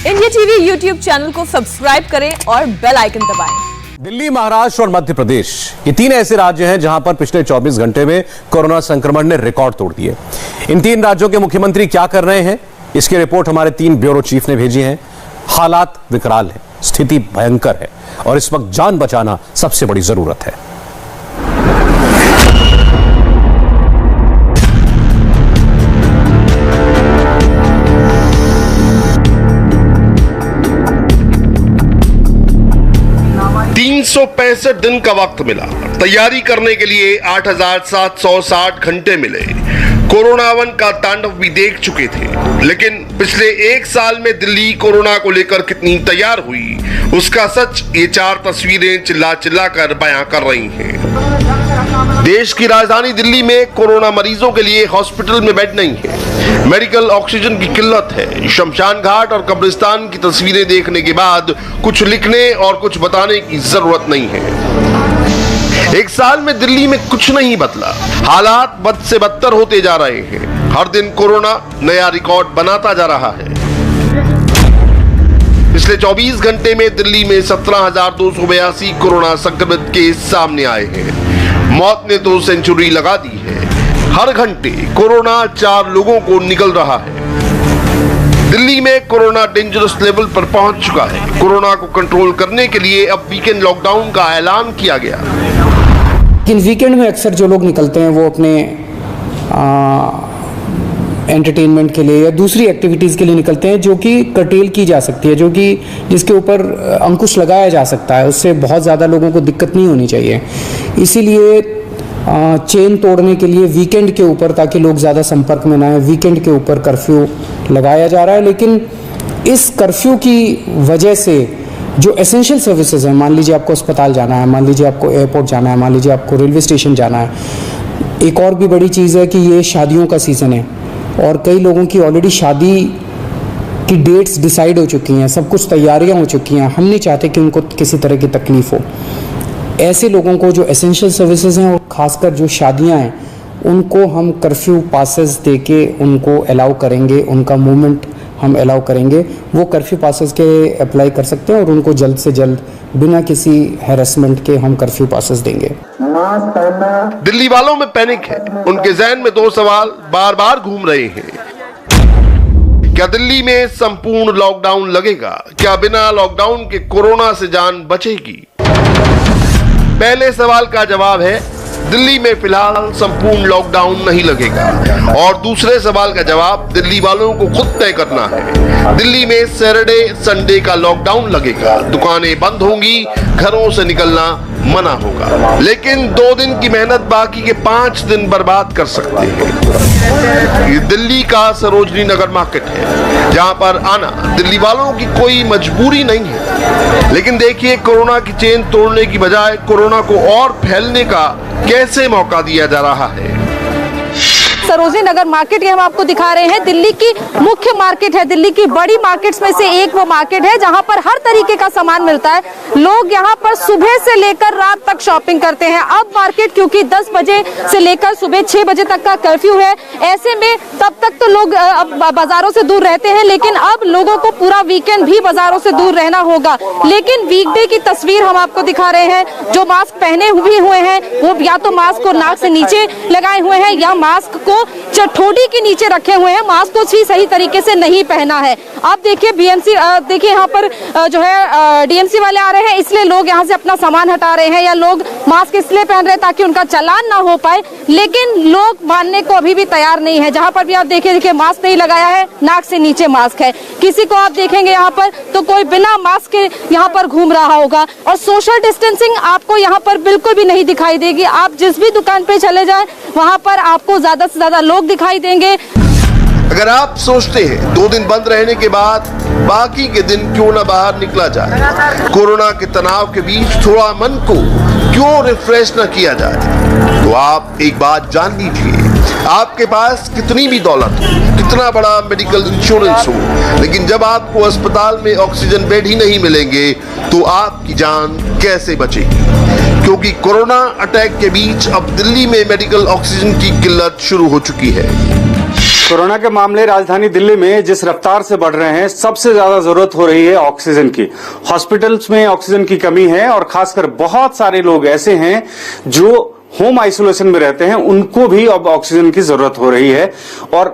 India TV YouTube channel को subscribe करें और बेल आइकन दबाएं। दिल्ली, महाराष्ट्र और मध्य प्रदेश, ये तीन ऐसे राज्य हैं जहां पर पिछले 24 घंटे में कोरोना संक्रमण ने रिकॉर्ड तोड़ दिए। इन तीन राज्यों के मुख्यमंत्री क्या कर रहे हैं, इसकी रिपोर्ट हमारे 3 ब्यूरो चीफ ने भेजी है। हालात विकराल है, स्थिति भयंकर है और इस वक्त जान बचाना सबसे बड़ी जरूरत है। दिन का वक्त मिला, तैयारी करने के लिए 8,760 घंटे मिले। कोरोना वन का तांडव भी देख चुके थे, लेकिन पिछले 1 साल में दिल्ली कोरोना को लेकर कितनी तैयार हुई, उसका सच ये 4 तस्वीरें चिल्ला चिल्ला कर बयां कर रही हैं। देश की राजधानी दिल्ली में कोरोना मरीजों के लिए हॉस्पिटल में बेड नहीं है, मेडिकल ऑक्सीजन की किल्लत है। शमशान घाट और कब्रिस्तान की तस्वीरें देखने के बाद कुछ लिखने और कुछ बताने की जरूरत नहीं है। 1 साल में दिल्ली में कुछ नहीं बदला, हालात बद से बदतर होते जा रहे हैं। हर दिन कोरोना नया रिकॉर्ड बनाता जा रहा है। पिछले 24 घंटे में दिल्ली में 17,282 कोरोना संक्रमित केस सामने आए हैं। मौत ने तो सेंचुरी लगा दी है। हर घंटे कोरोना 4 लोगों को निकल रहा है। दिल्ली में कोरोना डेंजरस लेवल पर पहुंच चुका है। कोरोना को कंट्रोल करने के लिए अब वीकेंड लॉकडाउन का ऐलान किया गया। लेकिन वीकेंड में अक्सर जो लोग निकलते हैं वो अपने एंटरटेनमेंट के लिए या दूसरी एक्टिविटीज़ के लिए निकलते हैं, जो कि कर्टेल की जा सकती है, जो कि जिसके ऊपर अंकुश लगाया जा सकता है। उससे बहुत ज़्यादा लोगों को दिक्कत नहीं होनी चाहिए। इसीलिए चेन तोड़ने के लिए वीकेंड के ऊपर, ताकि लोग ज़्यादा संपर्क में ना आए, वीकेंड के ऊपर कर्फ्यू लगाया जा रहा है। लेकिन इस कर्फ्यू की वजह से जो एसेंशियल सर्विसेज हैं, मान लीजिए आपको अस्पताल जाना है, मान लीजिए आपको एयरपोर्ट जाना है, मान लीजिए आपको रेलवे स्टेशन जाना है। एक और भी बड़ी चीज़ है कि ये शादियों का सीज़न है और कई लोगों की ऑलरेडी शादी की डेट्स डिसाइड हो चुकी हैं, सब कुछ तैयारियां हो चुकी हैं। हम नहीं चाहते कि उनको किसी तरह की तकलीफ हो। ऐसे लोगों को जो एसेंशियल सर्विसेज हैं और ख़ासकर जो शादियां हैं, उनको हम कर्फ्यू पासेस देके उनको अलाउ करेंगे, उनका मूवमेंट हम अलाउ करेंगे। वो कर्फ्यू पासेस के अप्लाई कर सकते हैं और उनको जल्द से जल्द बिना किसी हैरेसमेंट के हम कर्फ्यू पासेस देंगे। दिल्ली वालों में पैनिक है। उनके जहन में 2 सवाल बार बार घूम रहे हैं। क्या दिल्ली में संपूर्ण लॉकडाउन लगेगा? क्या बिना लॉकडाउन के कोरोना से जान बचेगी? पहले सवाल का जवाब है, दिल्ली में फिलहाल संपूर्ण लॉकडाउन नहीं लगेगा। और दूसरे सवाल का जवाब दिल्ली वालों को खुद तय करना है। दिल्ली में सैटरडे संडे का लॉकडाउन लगेगा, दुकानें बंद होंगी, घरों से निकलना मना होगा। लेकिन 2 दिन की मेहनत बाकी के 5 दिन बर्बाद कर सकते हैं। ये दिल्ली का सरोजनी नगर मार्केट है, जहां पर आना दिल्ली वालों की कोई मजबूरी नहीं है। लेकिन देखिए, कोरोना की चेन तोड़ने की बजाय कोरोना को और फैलने का कैसे मौका दिया जा रहा है। सरोजनी नगर मार्केट ये हम आपको दिखा रहे हैं। दिल्ली की मुख्य मार्केट है, दिल्ली की बड़ी मार्केट्स में से एक वो मार्केट है जहां पर हर तरीके का सामान मिलता है। लोग यहां पर सुबह से लेकर रात तक शॉपिंग करते हैं। अब मार्केट क्योंकि 10 बजे से लेकर सुबह 6 बजे तक का कर्फ्यू है, ऐसे में तब तक तो लोग बाजारों से दूर रहते हैं, लेकिन अब लोगों को पूरा वीकेंड भी बाजारों से दूर रहना होगा। लेकिन वीकडे की तस्वीर हम आपको दिखा रहे हैं। जो मास्क पहने हुए हैं वो या तो मास्क को नाक से नीचे लगाए हुए हैं या मास्क को ठोड़ी के नीचे रखे हुए हैं। मास्क को सही तरीके से नहीं पहना है। अब देखिए बीएमसी, देखिए यहाँ पर जो है डीएमसी वाले आ रहे हैं, इसलिए लोग यहाँ से अपना सामान हटा रहे हैं, या लोग मास्क इसलिए पहन रहे हैं ताकि उनका चालान ना हो पाए। लेकिन लोग मानने को अभी भी तैयार नहीं है। जहाँ पर भी आप देखिए मास्क नहीं लगाया है, नाक से नीचे मास्क है। किसी को आप देखेंगे यहाँ पर तो कोई बिना मास्क के यहाँ पर घूम रहा होगा। और सोशल डिस्टेंसिंग आपको यहाँ पर बिल्कुल भी नहीं दिखाई देगी। आप जिस भी दुकान पे चले जाएं, वहाँ पर आपको ज्यादा से ज्यादा लोग दिखाई देंगे। अगर आप सोचते हैं 2 दिन बंद रहने के बाद बाकी के दिन क्यों ना बाहर निकला जाए, कोरोना के तनाव के बीच थोड़ा मन को क्यों रिफ्रेश ना किया जाए, तो आप एक बात जान लीजिए, आपके पास कितनी भी दौलत हो, कितना बड़ा मेडिकल इंश्योरेंस हो, लेकिन जब आपको अस्पताल में ऑक्सीजन बेड ही नहीं मिलेंगे तो आपकी जान कैसे बचेगी। क्योंकि कोरोना अटैक के बीच अब दिल्ली में मेडिकल ऑक्सीजन की किल्लत शुरू हो चुकी है। कोरोना के मामले राजधानी दिल्ली में जिस रफ्तार से बढ़ रहे हैं, सबसे ज्यादा जरूरत हो रही है ऑक्सीजन की। हॉस्पिटल्स में ऑक्सीजन की कमी है और खासकर बहुत सारे लोग ऐसे हैं जो होम आइसोलेशन में रहते हैं, उनको भी अब ऑक्सीजन की जरूरत हो रही है। और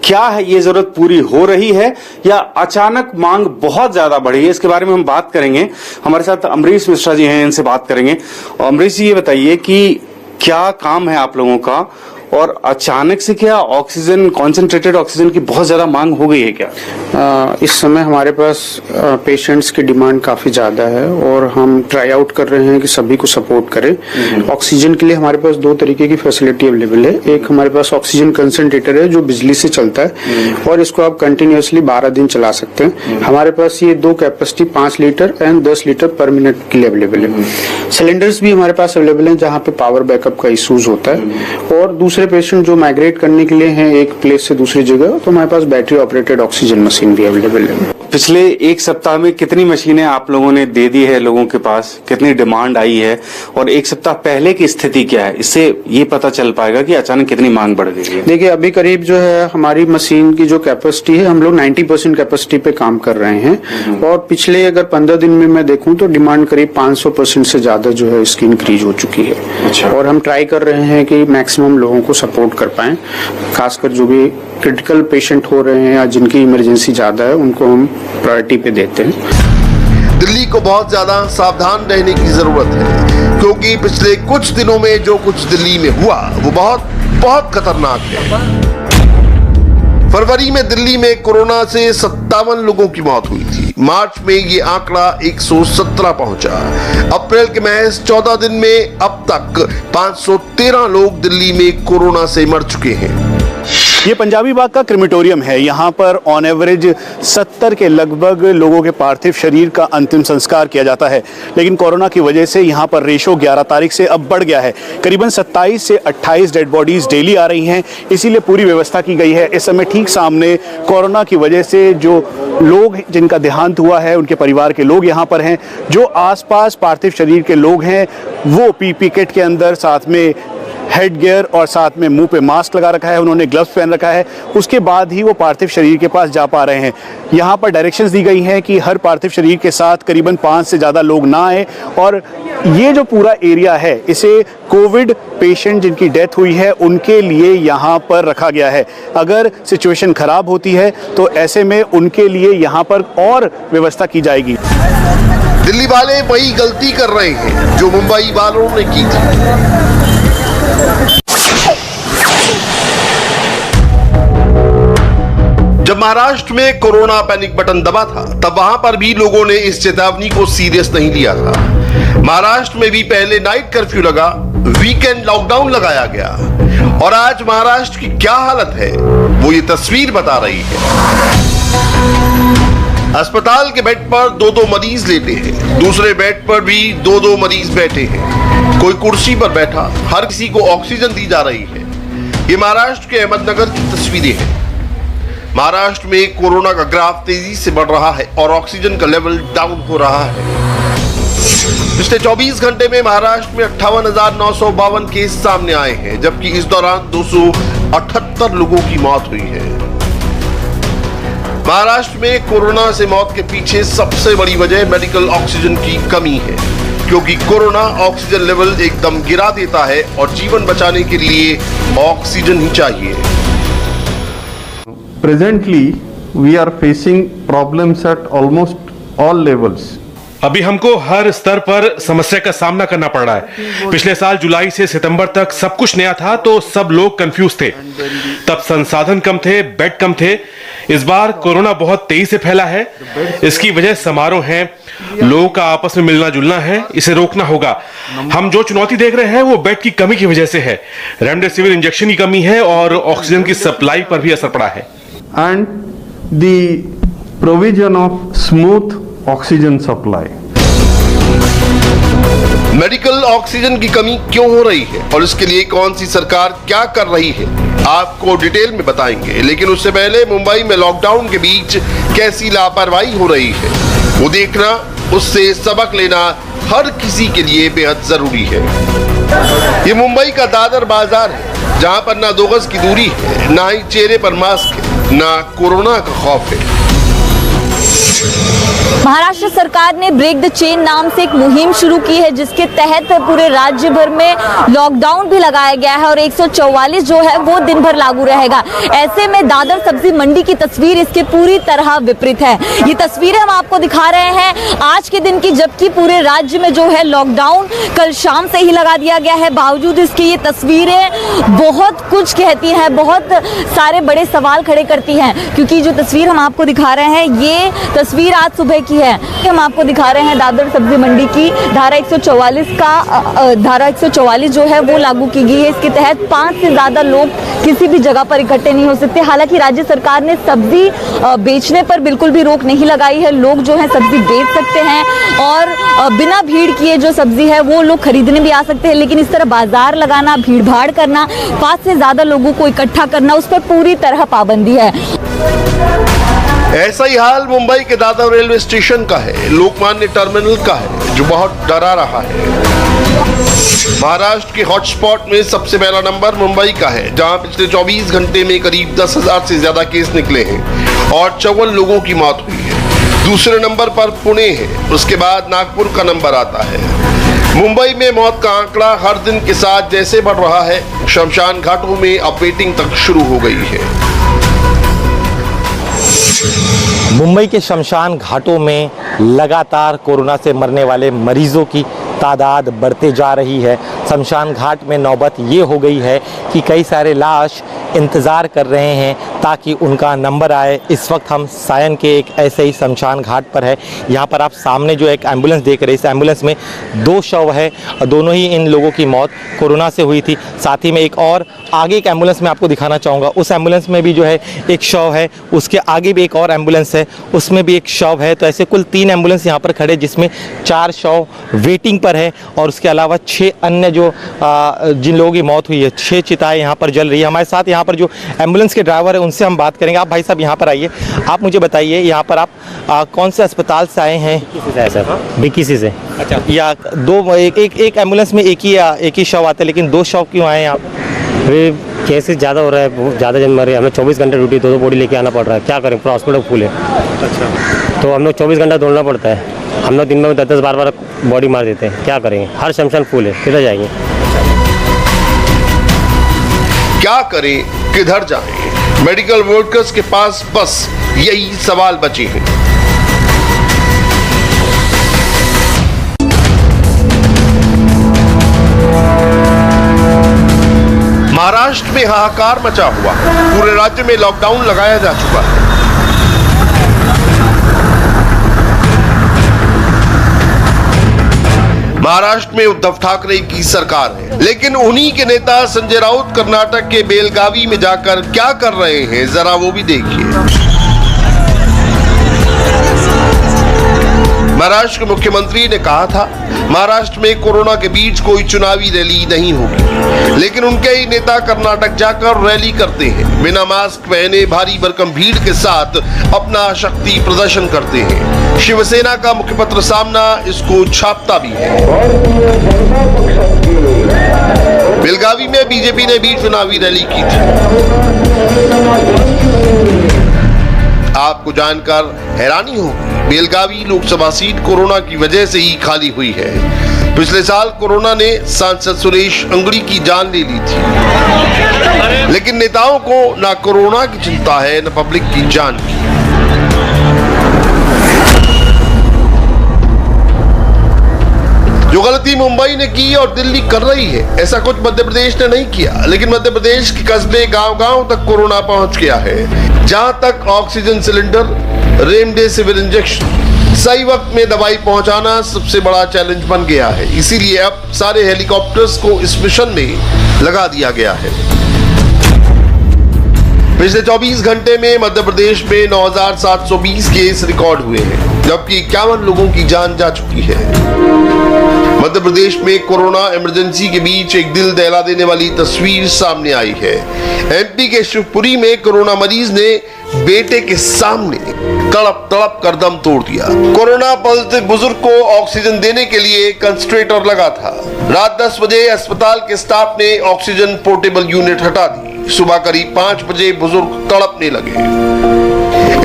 क्या है ये जरूरत पूरी हो रही है या अचानक मांग बहुत ज्यादा बढ़ी है, इसके बारे में हम बात करेंगे। हमारे साथ अमरीश मिश्रा जी हैं, इनसे बात करेंगे। अमरीश जी, ये बताइए कि क्या काम है आप लोगों का और अचानक से क्या ऑक्सीजन, कॉन्सेंट्रेटेड ऑक्सीजन की बहुत ज्यादा मांग हो गई है क्या? इस समय हमारे पास पेशेंट्स की डिमांड काफी ज्यादा है और हम ट्राई आउट कर रहे हैं कि सभी को सपोर्ट करें। ऑक्सीजन के लिए हमारे पास दो तरीके की फैसिलिटी अवेलेबल है। एक हमारे पास ऑक्सीजन कंसंट्रेटर है जो बिजली से चलता है और इसको आप कंटिन्यूअसली 12 दिन चला सकते हैं। हमारे पास ये दो कैपेसिटी 5 लीटर एंड 10 लीटर पर मिनट के लिए अवेलेबल है। सिलेंडर्स भी हमारे पास अवेलेबल है जहाँ पे पावर बैकअप का इशूज होता है। और दूसरे पेशेंट जो माइग्रेट करने के लिए हैं एक प्लेस से दूसरी जगह, तो हमारे पास बैटरी ऑपरेटेड ऑक्सीजन मशीन भी अवेलेबल है। पिछले एक सप्ताह में कितनी मशीनें आप लोगों ने दे दी है लोगों के पास, कितनी डिमांड आई है और एक सप्ताह पहले की स्थिति क्या है, इससे ये पता चल पाएगा कि अचानक कितनी मांग बढ़ गई है। देखिए, अभी करीब जो है हमारी मशीन की जो कैपेसिटी है, हम लोग 90% कैपेसिटी पे काम कर रहे हैं और पिछले अगर 15 दिन में मैं देखूं तो डिमांड करीब 500% से ज्यादा जो है इसकी इंक्रीज हो चुकी है। अच्छा। और हम ट्राई कर रहे हैं कि मैक्सिमम लोगों को सपोर्ट कर पाएं, खासकर जो भी क्रिटिकल पेशेंट हो रहे हैं या जिनकी इमरजेंसी ज्यादा है उनको हम प्रायोरिटी पे देते हैं। दिल्ली को बहुत ज्यादा सावधान रहने की जरूरत है क्योंकि पिछले कुछ दिनों में जो कुछ दिल्ली में हुआ वो बहुत बहुत खतरनाक है। फरवरी में दिल्ली में कोरोना से 57 लोगों की मौत हुई थी। मार्च में ये आंकड़ा 117 पहुंचा। अप्रैल के महज 14 दिन में अब तक 513 लोग दिल्ली में कोरोना से मर चुके हैं। ये पंजाबी बाग का क्रिमेटोरियम है। यहाँ पर ऑन एवरेज 70 के लगभग लोगों के पार्थिव शरीर का अंतिम संस्कार किया जाता है, लेकिन कोरोना की वजह से यहाँ पर रेशो 11 तारीख से अब बढ़ गया है। करीबन 27 से 28 डेड बॉडीज डेली आ रही हैं, इसीलिए पूरी व्यवस्था की गई है। इस समय ठीक सामने कोरोना की वजह से जो लोग जिनका देहांत हुआ है उनके परिवार के लोग यहाँ पर हैं। जो आसपास पार्थिव शरीर के लोग हैं वो पीपी किट के अंदर साथ में हेड गियर और साथ में मुंह पे मास्क लगा रखा है, उन्होंने ग्लव्स पहन रखा है, उसके बाद ही वो पार्थिव शरीर के पास जा पा रहे हैं। यहाँ पर डायरेक्शंस दी गई हैं कि हर पार्थिव शरीर के साथ करीबन 5 से ज़्यादा लोग ना आए और ये जो पूरा एरिया है इसे कोविड पेशेंट जिनकी डेथ हुई है उनके लिए यहाँ पर रखा गया है। अगर सिचुएशन खराब होती है तो ऐसे में उनके लिए यहाँ पर और व्यवस्था की जाएगी। दिल्ली वाले वही गलती कर रहे हैं जो मुंबई वालों ने की थी। जब महाराष्ट्र में कोरोना पैनिक बटन दबा था तब वहां पर भी लोगों ने इस चेतावनी को सीरियस नहीं लिया था। महाराष्ट्र में भी पहले नाइट कर्फ्यू लगा, वीकेंड लॉकडाउन लगाया गया और आज महाराष्ट्र की क्या हालत है वो ये तस्वीर बता रही है। अस्पताल के बेड पर 2-2 मरीज लेटे हैं, दूसरे बेड पर भी 2-2 मरीज बैठे हैं, कोई कुर्सी पर बैठा, हर किसी को ऑक्सीजन दी जा रही है। ये महाराष्ट्र के अहमदनगर की तस्वीरें हैं। महाराष्ट्र में कोरोना का ग्राफ तेजी से बढ़ रहा है और ऑक्सीजन का लेवल डाउन हो रहा है। पिछले 24 घंटे में महाराष्ट्र में 58,952 केस सामने आए हैं, जबकि इस दौरान 278 लोगों की मौत हुई है। महाराष्ट्र में कोरोना से मौत के पीछे सबसे बड़ी वजह मेडिकल ऑक्सीजन की कमी है, क्योंकि कोरोना ऑक्सीजन लेवल एकदम गिरा देता है और जीवन बचाने के लिए ऑक्सीजन ही चाहिए। Presently, we are facing problems at almost all levels. अभी हमको हर स्तर पर समस्या का सामना करना पड़ रहा है। पिछले साल जुलाई से सितंबर तक सब कुछ नया था तो सब लोग कंफ्यूज थे, तब संसाधन कम थे, बेड कम थे। इस बार कोरोना बहुत तेजी से फैला है, इसकी वजह समारोह है, लोगों का आपस में मिलना जुलना है, इसे रोकना होगा। हम जो चुनौती देख रहे हैं वो बेड की कमी की वजह से है, रेमडेसिविर इंजेक्शन की कमी है और ऑक्सीजन की सप्लाई पर भी असर पड़ा है। And the provision of smooth oxygen supply. Medical oxygen की कमी क्यों हो रही है और इसके लिए कौन सी सरकार क्या कर रही है, आपको डिटेल में बताएंगे। लेकिन उससे पहले मुंबई में लॉकडाउन के बीच कैसी लापरवाही हो रही है वो देखना, उससे सबक लेना हर किसी के लिए बेहद जरूरी है। ये मुंबई का दादर बाजार है। जहां पर ना 2 गज की दूरी है, ना ही चेहरे पर मास्क है, ना कोरोना का खौफ है। महाराष्ट्र सरकार ने ब्रेक द चेन नाम से एक मुहिम शुरू की है, जिसके तहत पूरे राज्य भर में लॉकडाउन भी लगाया गया है और 144 जो है वो दिन भर लागू रहेगा। ऐसे में दादर सब्जी मंडी की तस्वीर इसके पूरी तरह विपरीत है। ये तस्वीरें हम आपको दिखा रहे हैं आज के दिन की, जबकि पूरे राज्य में जो है लॉकडाउन कल शाम से ही लगा दिया गया है। बावजूद इसके ये तस्वीरें बहुत कुछ कहती हैं, बहुत सारे बड़े सवाल खड़े करती हैं, क्योंकि जो तस्वीर हम आपको दिखा रहे हैं ये तस्वीर आज सुबह की है। हम आपको दिखा रहे हैं दादर सब्जी मंडी की धारा 144 जो है वो लागू की गई है। इसके तहत 5 से ज्यादा लोग किसी भी जगह पर इकट्ठे नहीं हो सकते। हालांकि राज्य सरकार ने सब्जी बेचने पर बिल्कुल भी रोक नहीं लगाई है। लोग जो है सब्जी बेच सकते हैं और बिना भीड़ किए जो सब्जी है वो लोग खरीदने भी आ सकते हैं, लेकिन इस तरह बाजार लगाना, भीड़ भाड़ करना, 5 से ज्यादा लोगों को इकट्ठा करना, उस पर पूरी तरह पाबंदी है। ऐसा ही हाल मुंबई के दादर रेलवे स्टेशन का है, लोकमान्य टर्मिनल का है, जो बहुत डरा रहा है। महाराष्ट्र के हॉटस्पॉट में सबसे पहला नंबर मुंबई का है, जहां पिछले 24 घंटे में करीब 10,000 से ज्यादा केस निकले हैं और 54 लोगों की मौत हुई है। दूसरे नंबर पर पुणे है, उसके बाद नागपुर का नंबर आता है। मुंबई में मौत का आंकड़ा हर दिन के साथ जैसे बढ़ रहा है, शमशान घाटों में अब वेटिंग तक शुरू हो गई है। मुंबई के शमशान घाटों में लगातार कोरोना से मरने वाले मरीजों की तादाद बढ़ते जा रही है। शमशान घाट में नौबत ये हो गई है कि कई सारे लाश इंतज़ार कर रहे हैं ताकि उनका नंबर आए। इस वक्त हम सायन के एक ऐसे ही शमशान घाट पर है। यहाँ पर आप सामने जो एक एम्बुलेंस देख रहे हैं, इस एम्बुलेंस में 2 शव है और दोनों ही इन लोगों की मौत कोरोना से हुई थी। साथ ही में एक और आगे एक एम्बुलेंस में आपको दिखाना चाहूँगा, उस एम्बुलेंस में भी जो है एक शव है, उसके आगे भी एक और एम्बुलेंस है, उसमें भी एक शव है। तो ऐसे कुल 3 एम्बुलेंस यहाँ पर खड़े, जिसमें 4 शव वेटिंग पर है और उसके अलावा 6 अन्य जो जिन लोगों की मौत हुई है, 6 चिताएं यहाँ पर जल रही है। हमारे साथ यहाँ पर जो एम्बुलेंस के ड्राइवर है उनसे हम बात करेंगे। आप भाई साहब यहाँ पर आइए, आप मुझे बताइए यहाँ पर आप कौन से अस्पताल से आए हैं? बीकीसी से। अच्छा, या एक एम्बुलेंस में एक ही शव आता है, लेकिन 2 शव क्यों आए हैं आप? केसेस ज़्यादा हो रहा है, बहुत ज़्यादा जन मर रहे हैं। हमें 24 घंटे ड्यूटी 2 बॉडी लेके आना पड़ रहा है। क्या करें, पूरा हॉस्पिटल फुल है। अच्छा, तो हम लोग 24 घंटा दौड़ना पड़ता है। हम लोग दिन में 10-10 बार बॉडी मार देते हैं। क्या करेंगे, हर शमशान फुल है, किधर जाएंगे? क्या करें, किधर जाएं? मेडिकल वर्कर्स के पास बस यही सवाल बचे हैं। महाराष्ट्र में हाहाकार मचा हुआ, पूरे राज्य में लॉकडाउन लगाया जा चुका है। महाराष्ट्र में उद्धव ठाकरे की सरकार है, लेकिन उन्हीं के नेता संजय राउत कर्नाटक के बेलगावी में जाकर क्या कर रहे हैं, जरा वो भी देखिए। महाराष्ट्र के मुख्यमंत्री ने कहा था महाराष्ट्र में कोरोना के बीच कोई चुनावी रैली नहीं होगी, लेकिन उनके ही नेता कर्नाटक जाकर रैली करते हैं, बिना मास्क पहने भारी भरकम भीड़ के साथ अपना शक्ति प्रदर्शन करते हैं। शिवसेना का मुखपत्र सामना इसको छापता भी है। बेलगावी में बीजेपी ने भी चुनावी रैली की थी। आपको जानकर हैरानी होगी, बेलगावी लोकसभा सीट कोरोना की वजह से ही खाली हुई है। पिछले साल कोरोना ने सांसद सुरेश अंगड़ी की जान ले ली थी, लेकिन नेताओं को ना कोरोना की चिंता है, न पब्लिक की जान की। जो गलती मुंबई ने की और दिल्ली कर रही है, ऐसा कुछ मध्य प्रदेश ने नहीं किया, लेकिन मध्य प्रदेश के कस्बे गांव-गांव तक कोरोना पहुंच गया है। जहां तक ऑक्सीजन सिलेंडर, रेमडेसिविर इंजेक्शन, सही वक्त में दवाई पहुंचाना सबसे बड़ा चैलेंज बन गया है। इसीलिए अब सारे हेलीकॉप्टर्स को इस मिशन में लगा दिया गया है। पिछले 24 घंटे में मध्य प्रदेश में 9,720 केस रिकॉर्ड हुए हैं, जबकि 51 लोगों की जान जा चुकी है। मध्य प्रदेश में कोरोना इमरजेंसी के बीच एक दिल दहला देने वाली तस्वीर सामने आई है। एमपी के शिवपुरी में कोरोना मरीज ने बेटे के सामने तड़प तड़प कर दम तोड़ दिया। कोरोना पॉजिटिव बुजुर्ग को ऑक्सीजन देने के लिए कंसंट्रेटर लगा था। रात 10 बजे अस्पताल के स्टाफ ने ऑक्सीजन पोर्टेबल यूनिट हटा दी। सुबह करीब 5 बजे बुजुर्ग तड़पने लगे।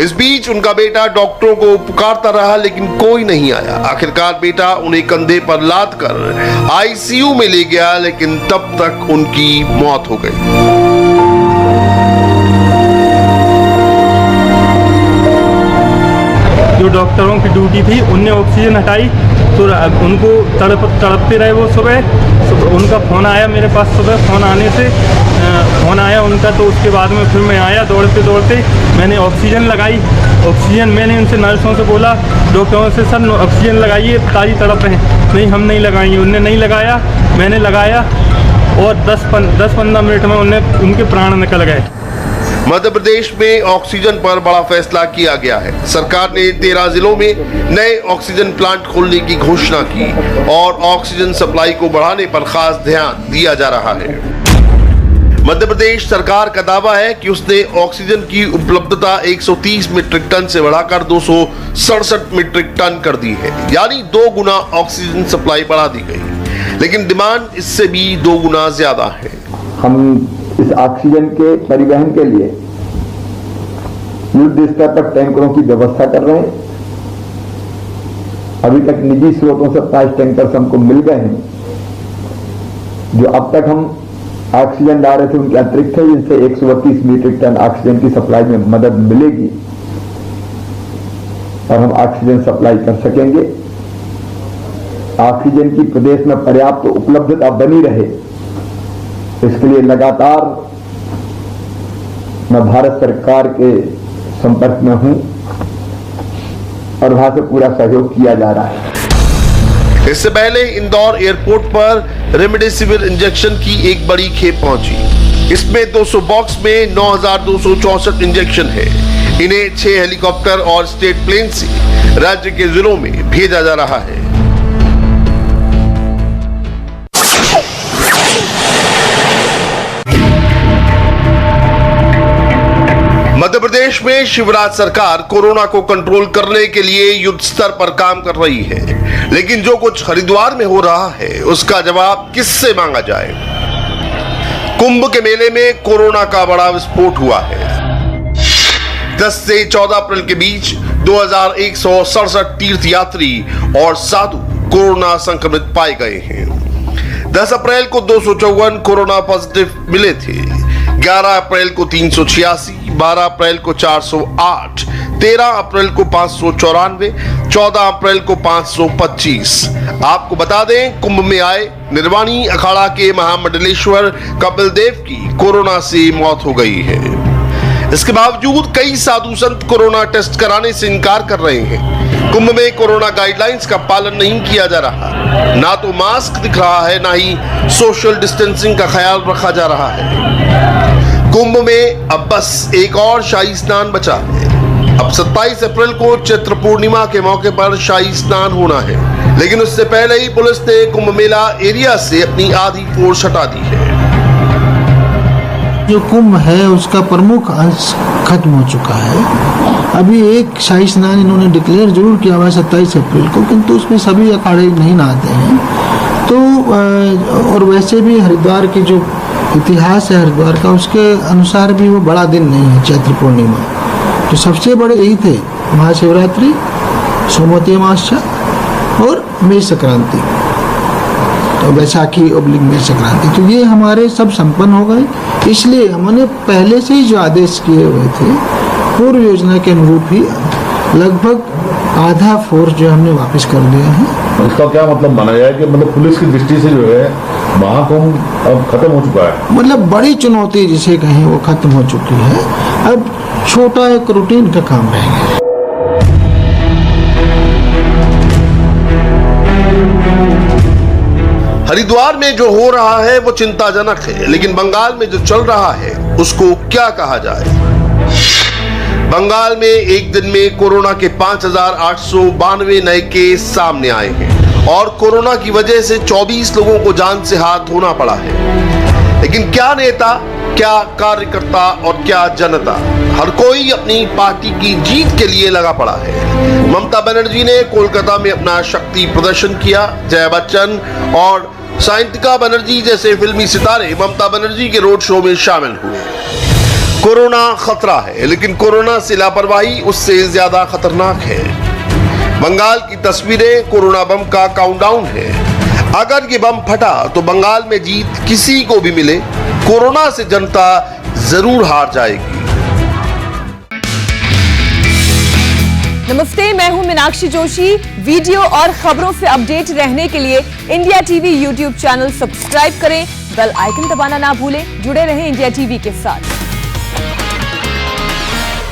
इस बीच उनका बेटा डॉक्टरों को पुकारता रहा, लेकिन कोई नहीं आया। आखिरकार बेटा उन्हें कंधे पर लाद कर आईसीयू में ले गया, लेकिन तब तक उनकी मौत हो गई। जो डॉक्टरों की ड्यूटी थी उनने ऑक्सीजन हटाई, तो उनको तड़पते रहे वो। सुबह उनका फ़ोन आया मेरे पास, सुबह फ़ोन आने से फ़ोन आया उनका, तो उसके बाद में फिर मैं आया दौड़ते दौड़ते, मैंने ऑक्सीजन लगाई। ऑक्सीजन मैंने उनसे नर्सों से बोला, डॉक्टरों से, सर ऑक्सीजन लगाइए, ताजी तड़प रहे हैं। नहीं, हम नहीं लगाएंगे। उनने नहीं लगाया, मैंने लगाया और 10-15 मिनट में उनके प्राण निकल गए। मध्य प्रदेश में ऑक्सीजन पर बड़ा फैसला किया गया है। सरकार ने 13 जिलों में नए ऑक्सीजन प्लांट खोलने की घोषणा की और ऑक्सीजन सप्लाई को बढ़ाने पर खास ध्यान दिया जा रहा है। मध्य प्रदेश सरकार का दावा है कि उसने ऑक्सीजन की उपलब्धता 130 मीट्रिक टन से बढ़ाकर 267 मीट्रिक टन कर दी है, यानी 2 गुना ऑक्सीजन सप्लाई बढ़ा दी गई। लेकिन डिमांड इससे भी 2 गुना ज्यादा है। हम इस ऑक्सीजन के परिवहन के लिए युद्ध स्तर पर टैंकरों की व्यवस्था कर रहे हैं। अभी तक निजी स्रोतों से 5 टैंकर हमको मिल गए हैं। जो अब तक हम ऑक्सीजन ला रहे थे उनके अतिरिक्त है, जिनसे 132 मीट्रिक टन ऑक्सीजन की सप्लाई में मदद मिलेगी और हम ऑक्सीजन सप्लाई कर सकेंगे। ऑक्सीजन की प्रदेश में पर्याप्त उपलब्धता बनी रहे, इसके लिए लगातार मैं भारत सरकार के संपर्क में हूं और वहां से पूरा सहयोग किया जा रहा है। इससे पहले इंदौर एयरपोर्ट पर रेमडेसिविर इंजेक्शन की एक बड़ी खेप पहुंची। इसमें 200 बॉक्स में 9,264 इंजेक्शन है। इन्हें 6 हेलीकॉप्टर और स्टेट प्लेन से राज्य के जिलों में भेजा जा रहा है। मध्य प्रदेश में शिवराज सरकार कोरोना को कंट्रोल करने के लिए युद्ध स्तर पर काम कर रही है, लेकिन जो कुछ हरिद्वार में हो रहा है उसका जवाब किससे मांगा जाए। कुंभ के मेले में कोरोना का बड़ा विस्फोट हुआ है। 10 से 14 अप्रैल के बीच 2167 तीर्थयात्री और साधु कोरोना संक्रमित पाए गए हैं। 10 अप्रैल को 254 कोरोना पॉजिटिव मिले थे, 11 अप्रैल को 386, 12 अप्रैल को 408, 13 अप्रैल को 594, 14 अप्रैल को 525। आपको बता दें, कुंभ में आए निर्वाणी अखाड़ा के महामंडलेश्वर कपिल देव की कोरोना से मौत हो गई है। इसके बावजूद कई साधु संत कोरोना टेस्ट कराने से इनकार कर रहे हैं। कुंभ में कोरोना गाइडलाइंस का पालन नहीं किया जा रहा, ना तो मास्क दिख रहा है, ना ही सोशल डिस्टेंसिंग का ख्याल रखा जा रहा है। कुंभ में अब बस एक और शाही स्नान बचा है। अब 27 अप्रैल को चैत्र पूर्णिमा के मौके पर शाही स्नान होना है, लेकिन उससे पहले ही पुलिस ने कुंभ मेला एरिया से अपनी आधी फोर्स हटा दी है। जो कुंभ है उसका प्रमुख अंश खत्म हो चुका है। अभी एक शाही स्नान इन्होंने डिक्लेयर जरूर किया हुआ है 27 अप्रैल को, किंतु उसमें सभी अखाड़े नहीं नहाते हैं। तो और वैसे भी हरिद्वार की जो इतिहास है हरिद्वार का, उसके अनुसार भी वो बड़ा दिन नहीं है चैत्र पूर्णिमा। तो सबसे बड़े यही थे महाशिवरात्रि, सोमवती अमावस्या और मेष संक्रांति, तो बैसाखी ओब्लिक मेष संक्रांति। तो ये हमारे सब संपन्न हो गए। इसलिए हमने पहले से ही जो आदेश किए हुए थे पूर्व योजना के अनुरूप ही लगभग आधा फोर्स जो हमने वापस कर लिया है। इसका क्या मतलब माना जाए कि मतलब पुलिस की दृष्टि से जो है महाकुंभ अब खत्म हो चुका है, मतलब बड़ी चुनौती जिसे कहें वो खत्म हो चुकी है। अब छोटा एक रूटीन का काम रह गया। हरिद्वार में जो हो रहा है वो चिंताजनक है, लेकिन बंगाल में जो चल रहा है उसको क्या कहा जाए। बंगाल में एक दिन में कोरोना के 5,892 नए केस सामने आए हैं और कोरोना की वजह से 24 लोगों को जान से हाथ धोना पड़ा है। लेकिन क्या नेता क्या कार्यकर्ता और क्या जनता, हर कोई अपनी पार्टी की जीत के लिए लगा पड़ा है। ममता बनर्जी ने कोलकाता में अपना शक्ति प्रदर्शन किया। जया बच्चन और सायंतिका बनर्जी जैसे फिल्मी सितारे ममता बनर्जी के रोड शो में शामिल हुए। कोरोना खतरा है, लेकिन कोरोना से लापरवाही उससे ज्यादा खतरनाक है। बंगाल की तस्वीरें कोरोना बम का काउंटडाउन है। अगर ये बम फटा तो बंगाल में जीत किसी को भी मिले, कोरोना से जनता जरूर हार जाएगी। नमस्ते, मैं हूं मीनाक्षी जोशी। वीडियो और खबरों से अपडेट रहने के लिए India TV YouTube channel subscribe करें, बेल आइकन दबाना ना भूलें। जुड़े रहें इंडिया टीवी के साथ।